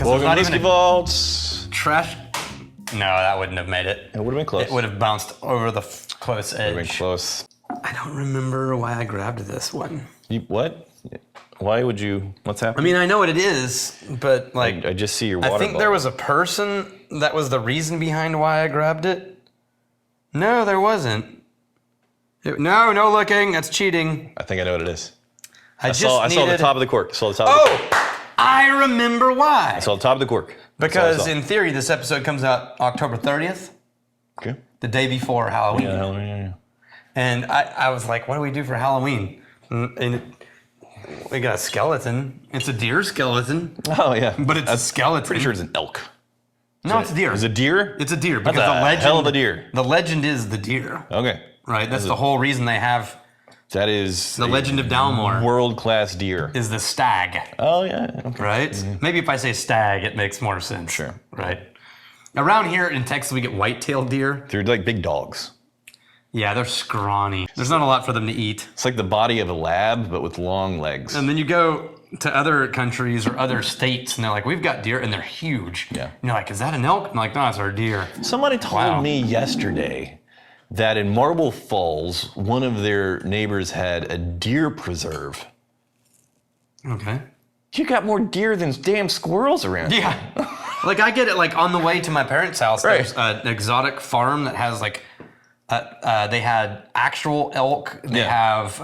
because Welcome not to even Whisky Vaults. trash. No, that wouldn't have made it. It would have been close. It would have bounced over the close edge. Would have been close. I don't remember why I grabbed this one. What? Why would you? What's I happening? mean, I know what it is, but like, I just see your water I think bottle. there was a person that was the reason behind why I grabbed it. No, there wasn't. No looking. That's cheating. I think I know what it is. I saw the top of the cork. I remember why. I saw the top of the cork. Because in theory, this episode comes out October 30th, Okay. the day before Halloween. Yeah, Halloween, yeah. And I was like, what do we do for Halloween? And we got a skeleton. It's a deer skeleton. Oh yeah. But it's a skeleton. Pretty sure it's an elk. No, it's a deer. Is it a deer? It's a deer because That's a the legend. hell of a deer. The legend is the deer. Okay. Right. That's the whole reason they have That is the legend of Dalmore. World-class deer. Is the stag. Oh yeah. Okay. Right. Mm-hmm. Maybe if I say stag, it makes more sense. Sure. Right. Around here in Texas, we get white-tailed deer. They're like big dogs. Yeah, they're scrawny. There's not a lot for them to eat. It's like the body of a lab, but with long legs. And then you go to other countries or other states, and they're like, we've got deer, and they're huge. Yeah. And you're like, is that an elk? I'm like, no, it's our deer. Somebody told Wow. me yesterday that in Marble Falls, one of their neighbors had a deer preserve. Okay. You got more deer than damn squirrels around. Yeah. Like, I get it, like, on the way to my parents' house, Right. there's an exotic farm that has, like, they had actual elk. They have,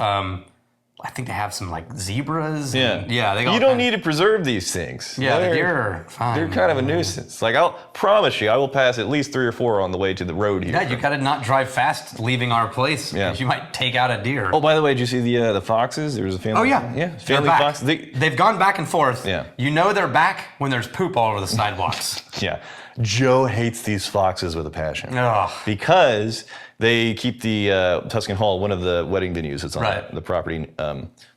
I think they have some, like, zebras. Yeah. And, yeah. They got You don't need to preserve these things. Yeah, the deer are fine. They're kind of a nuisance. Like, I'll promise you, I will pass at least 3 or 4 on the way to the road here. Yeah, you gotta not drive fast leaving our place. Yeah. Because you might take out a deer. Oh, by the way, did you see the foxes? There was a family. Oh, yeah. Yeah, They're family back. fox. They've gone back and forth. Yeah. You know they're back when there's poop all over the sidewalks. Yeah. Joe hates these foxes with a passion. Ugh. Because they keep the Tuscan Hall, one of the wedding venues that's on Right. the property,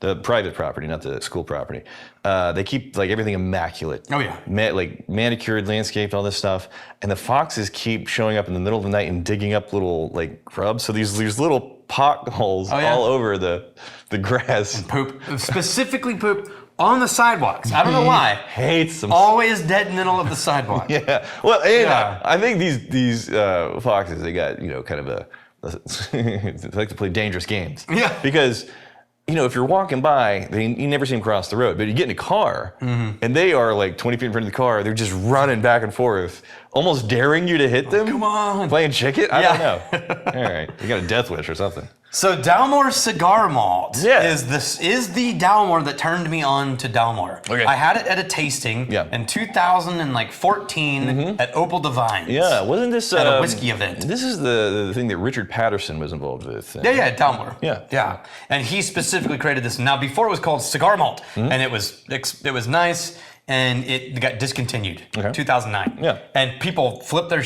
the private property, not the school property. They keep like everything immaculate. Oh, yeah. Like manicured, landscaped, all this stuff. And the foxes keep showing up in the middle of the night and digging up little like grubs. So these little potholes all over the grass. Poop. Specifically poop on the sidewalks. I don't know why. Hates them. Always dead in the middle of the sidewalk. Yeah. Well, and Yeah. I think these foxes, they got, kind of they like to play dangerous games. Yeah. Because, if you're walking by, you never see them cross the road, but you get in a car, and they are like 20 feet in front of the car, they're just running back and forth, almost daring you to hit them. Come on. Playing chicken? I don't Yeah. know. All right. You got a death wish or something. So Dalmore Cigar Malt Yeah. is the Dalmore that turned me on to Dalmore. Okay. I had it at a tasting in 2014 at Opal Divine. Yeah. Wasn't this At a whiskey event. This is the thing that Richard Patterson was involved with. Yeah, Dalmore. Yeah. Yeah. And he specifically created this. Now, before it was called Cigar Malt, and it was nice, and it got discontinued. Okay. 2009. Yeah. And people flipped their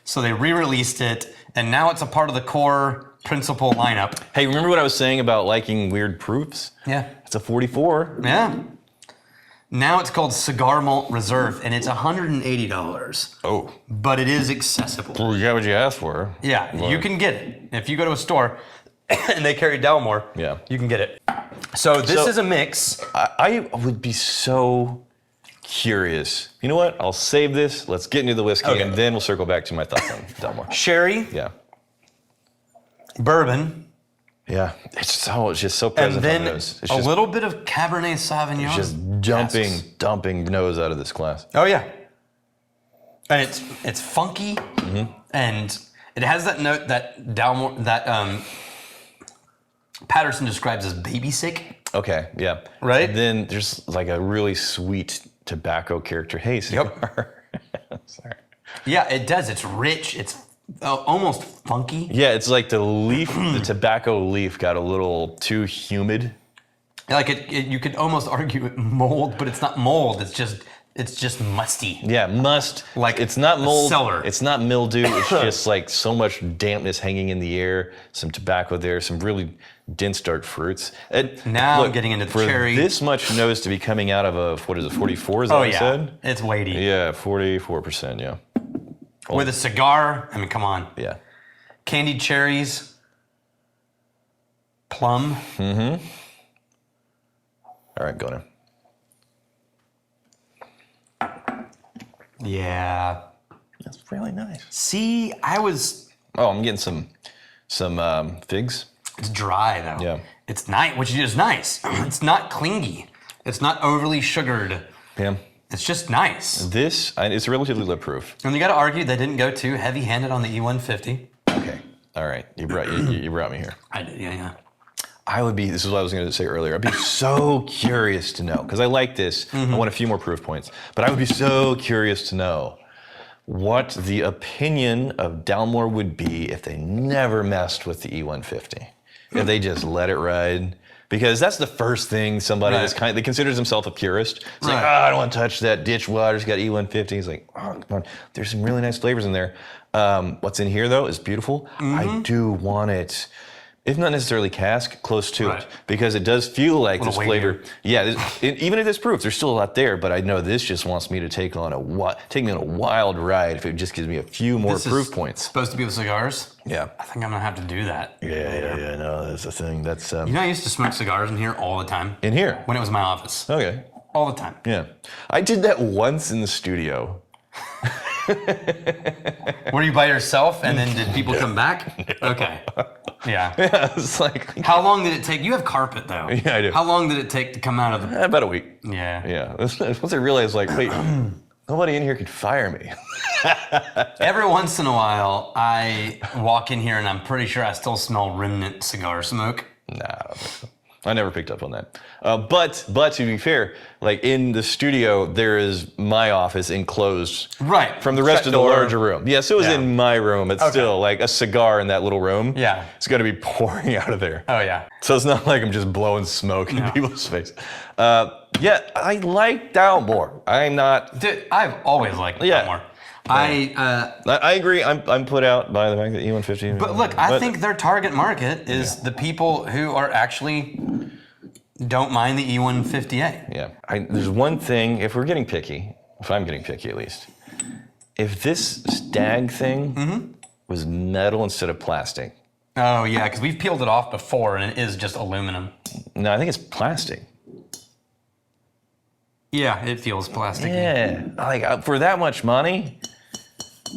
so they re-released it, and now it's a part of the core principal lineup. Hey, remember what I was saying about liking weird proofs? Yeah. It's a 44. Yeah. Now it's called Cigar Malt Reserve, and it's $180. Oh. But it is accessible. Well, you got what you asked for. Yeah, you can get it. If you go to a store and they carry Dalmore, you can get it. So this is a mix. I would be so curious. You know what? I'll save this. Let's get into the whiskey, and then we'll circle back to my thoughts on Dalmore. Sherry, Yeah. bourbon, Yeah. It's just so present and then on the nose. It's a just, little bit of Cabernet Sauvignon. just casks. dumping nose out of this glass. Oh yeah. And it's funky, and it has that note that Dalmore Patterson describes as baby sick. Okay, yeah. Right? And then there's like a really sweet tobacco character. Hey, Cigar. Sorry. Yeah, it does. It's rich. It's almost funky. Yeah, it's like the leaf, the tobacco leaf got a little too humid. Like you could almost argue it mold, but it's not mold. It's just musty. Yeah, must. Like it's not mold. cellar. It's not mildew. It's just like so much dampness hanging in the air. Some tobacco there. Some really dense dark fruits. Now I'm getting into the for cherry. This much nose to be coming out of a 44? Is that what I said? It's weighty. Yeah, 44%. Yeah. With a cigar, I mean, come on. Yeah. Candied cherries, plum. All right, go now. Yeah. That's really nice. See, Oh, I'm getting some figs. It's dry though. Yeah. It's nice, which is nice. It's not clingy. It's not overly sugared. Yeah. It's just nice. It's relatively lip proof. And you got to argue they didn't go too heavy-handed on the E150. Okay. All right. You brought me here. I did. Yeah. This is what I was going to say earlier. I'd be so curious to know, because I like this. I want a few more proof points. But I would be so curious to know what the opinion of Dalmore would be if they never messed with the E150. If they just let it ride. Because that's the first thing somebody that considers himself a purist. It's like, I don't want to touch that ditch water. It's got E150. He's like, oh, come on. There's some really nice flavors in there. What's in here, though, is beautiful. I do want it, if not necessarily cask, close to it. Because it does feel like this flavor. Yeah, even if it's proof, there's still a lot there. But I know this just wants me to take me on a wild ride if it just gives me a few more proof points. Supposed to be with cigars? Yeah. I think I'm going to have to do that. Yeah, no, that's the thing. That's You know, I used to smoke cigars in here all the time. in here. When it was my office. Okay. All the time. Yeah. I did that once in the studio. Were you by yourself and then did people come back? Okay. Yeah. Yeah, it's like How long did it take? You have carpet though. Yeah, I do. How long did it take to come out of the... about a week. Yeah. Yeah. Once I realized, like, wait, nobody in here could fire me. Every once in a while, I walk in here and I'm pretty sure I still smell remnant cigar smoke. Nah, I don't think so. I never picked up on that. But to be fair, like in the studio, there is my office enclosed from the rest of the larger room. Yeah, so it was in my room. It's still like a cigar in that little room. Yeah. It's going to be pouring out of there. Oh, yeah. So it's not like I'm just blowing smoke in people's face. Yeah, I like Dalmore. I'm not... Dude, I've always liked Dalmore. I agree. I'm put out by the fact that E150. But look, I think their target market is the people who are actually don't mind the E150A. Yeah. There's one thing, if we're getting picky, if I'm getting picky at least, if this stag thing was metal instead of plastic. Oh, yeah, because we've peeled it off before and it is just aluminum. No, I think it's plastic. Yeah, it feels plastic. Yeah. Like, for that much money...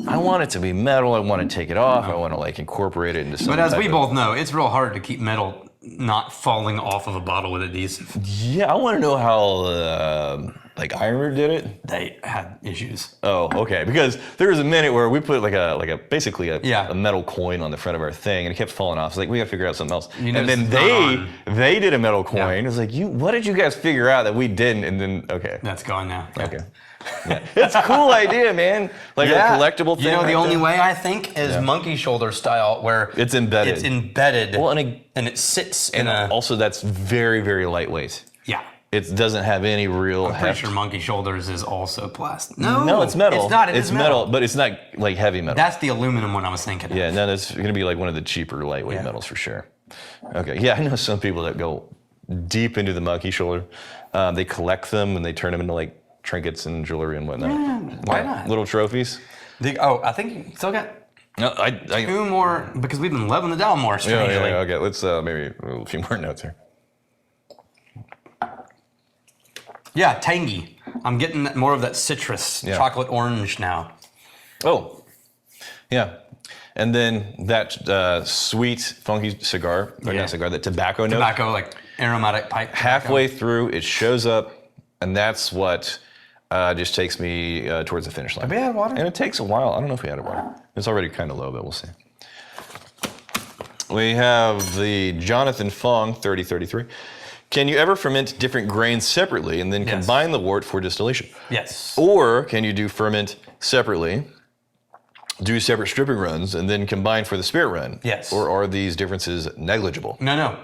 I want it to be metal. I want to take it off. I want to like incorporate it into something. But as we both know, it's real hard to keep metal not falling off of a bottle with adhesive. Yeah, I want to know how like Ironwood did it. They had issues. Oh, okay. Because there was a minute where we put basically a metal coin on the front of our thing, and it kept falling off. It's like we got to figure out something else. And then they did a metal coin. Yeah. It was like, what did you guys figure out that we didn't? And then that's gone now. Yeah. Okay. Yeah. It's a cool idea, man. Like a collectible thing. You know, the only way I think is monkey shoulder style, where it's embedded. It's embedded. Well, and it sits in a. Also, that's very, very lightweight. Yeah. It doesn't have any real. I'm pretty sure monkey shoulders is also plastic. No, it's metal. It's not. It's metal, but it's not like heavy metal. That's the aluminum one I was thinking. Yeah, no, that's going to be like one of the cheaper lightweight metals for sure. Okay, yeah, I know some people that go deep into the monkey shoulder. They collect them and they turn them into like trinkets and jewelry and whatnot. Yeah, why not? Little trophies. I think you still got. No, I two more because we've been loving the Dalmore strangely. Yeah, okay. Let's maybe a few more notes here. Yeah, tangy. I'm getting more of that citrus, chocolate orange now. Oh, yeah. And then that sweet, funky cigar, not cigar, that tobacco note. Tobacco, like aromatic pipe. Halfway through, it shows up, and that's what just takes me towards the finish line. Have we had water? And it takes a while. I don't know if we had water. It's already kind of low, but we'll see. We have the Jonathan Fong 3033. Can you ever ferment different grains separately and then combine the wort for distillation? Yes. Or can you do ferment separately, do separate stripping runs, and then combine for the spirit run? Yes. Or are these differences negligible? No.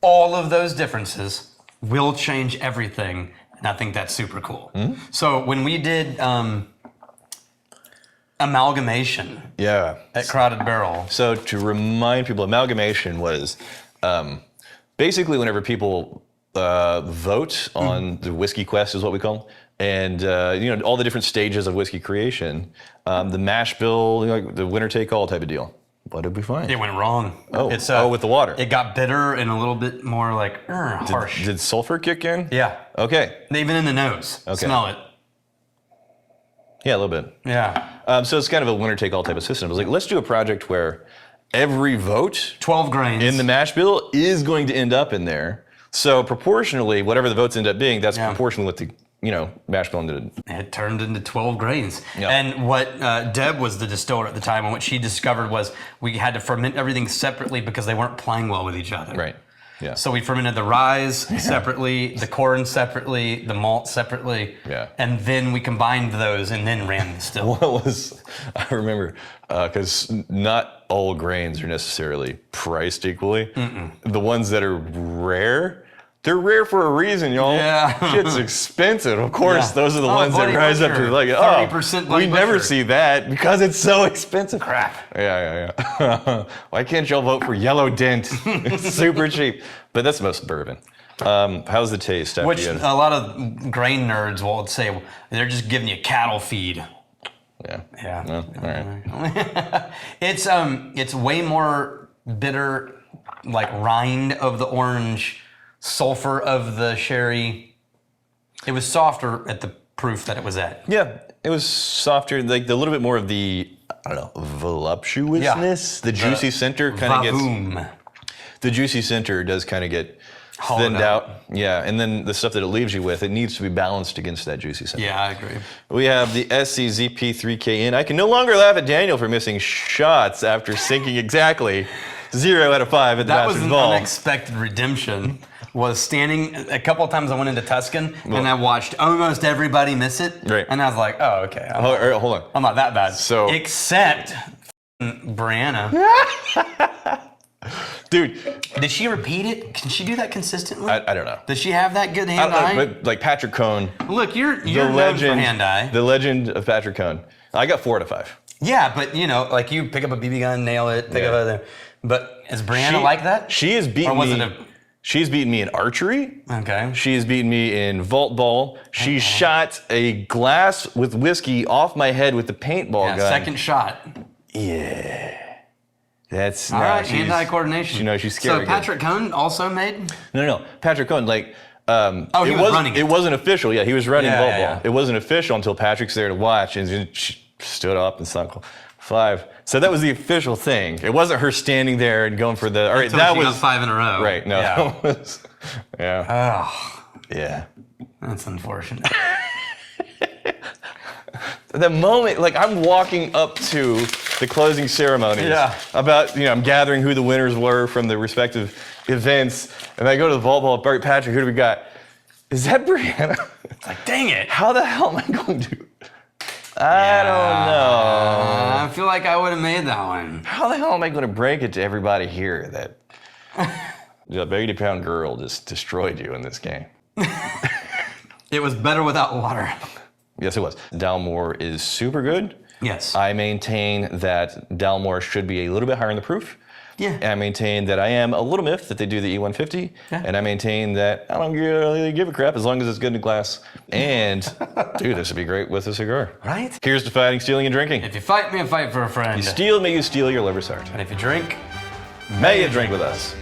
All of those differences will change everything, and I think that's super cool. Mm-hmm. So when we did amalgamation at Crowded Barrel. So to remind people, amalgamation was basically whenever people vote on the Whiskey Quest is what we call them, and all the different stages of whiskey creation, the mash bill, like the winner take all type of deal. What did we find? It went wrong. Oh, with the water. It got bitter and a little bit more like harsh. Did sulfur kick in? Yeah. Okay. Even in the nose. Okay. Smell it. Yeah, a little bit. Yeah. So it's kind of a winner-take-all type of system. I was like, let's do a project where every vote 12 grains. in the mash bill is going to end up in there. So proportionally, whatever the votes end up being, that's proportionally what the mash bill ended. It turned into 12 grains. Yep. And what Deb was the distiller at the time, and what she discovered was we had to ferment everything separately because they weren't playing well with each other. Right. Yeah. So we fermented the rye separately, the corn separately, the malt separately. Yeah. And then we combined those and then ran the still. I remember, because not all grains are necessarily priced equally. The ones that are rare, they're rare for a reason, y'all. Yeah. Shit's expensive. Of course, those are the ones that rise up to like, 30% we never butcher. see that because it's so expensive. Crap. Yeah. Why can't y'all vote for Yellow Dent? It's super cheap. But that's most bourbon. How's the taste after Which you a had- lot of grain nerds will say they're just giving you cattle feed. Yeah. Yeah. Well, all right. It's way more bitter, like rind of the orange, sulfur of the sherry. It was softer at the proof that it was at. Yeah, it was softer, like a little bit more of the, I don't know, voluptuousness. The juicy center kind of gets. Vavoom. The juicy center does kind of get Hollowed thinned out. out. Yeah, and then the stuff that it leaves you with, it needs to be balanced against that juicy center. Yeah, I agree. We have the SCZP3KN. I can no longer laugh at Daniel for missing shots after sinking exactly 0 out of 5 at the That was Masters an Ball. unexpected redemption. Was standing a couple of times I went into Tuscan and I watched almost everybody miss it. Right. And I was like, oh, okay. Hold on. I'm not that bad. So- except Brianna. Dude, Did she repeat it? Can she do that consistently? I don't know. Does she have that good I hand don't know, eye? but like Patrick Cohn, Look, you're the known legend, for hand eye. the legend of Patrick Cohn. I got 4 out of 5. Yeah, but like you pick up a BB gun, nail it, pick Yeah. up other. But is Brianna like that? She has beaten Or was me. it She's beaten me in archery. Okay. She has beaten me in vault ball. She shot a glass with whiskey off my head with the paintball Yeah, gun. second shot. Yeah. That's All no, right, she's- hand-eye coordination. She's scary. So good. Patrick Cohn also made? No. Patrick Cohn, like, he was running it. It wasn't official. Yeah, he was running Yeah, vault yeah, ball. yeah. It wasn't official until Patrick's there to watch, and she stood up and sung 5. So that was the official thing. It wasn't her standing there and going for the. All right, Until that she was got 5 in a row. right. No, Yeah. that was. Yeah. Oh, Yeah. that's unfortunate. The moment, like I'm walking up to the closing ceremonies. Yeah. About, I'm gathering who the winners were from the respective events, and I go to the vault ball. Bart Patrick, who do we got? Is that Brianna? It's like, dang it. How the hell am I going to? I don't know. I feel like I would have made that one. How the hell am I going to break it to everybody here that the 80-pound girl just destroyed you in this game? It was better without water. Yes, it was. Dalmore is super good. Yes. I maintain that Dalmore should be a little bit higher in the proof. Yeah. And I maintain that I am a little miffed that they do the E150. Yeah. And I maintain that I don't really give a crap as long as it's good in glass. And, dude, this would be great with a cigar. Right? Here's to fighting, stealing, and drinking. If you fight me, I fight for a friend. You steal, may you steal your liver's heart. And if you drink, May you drink with us.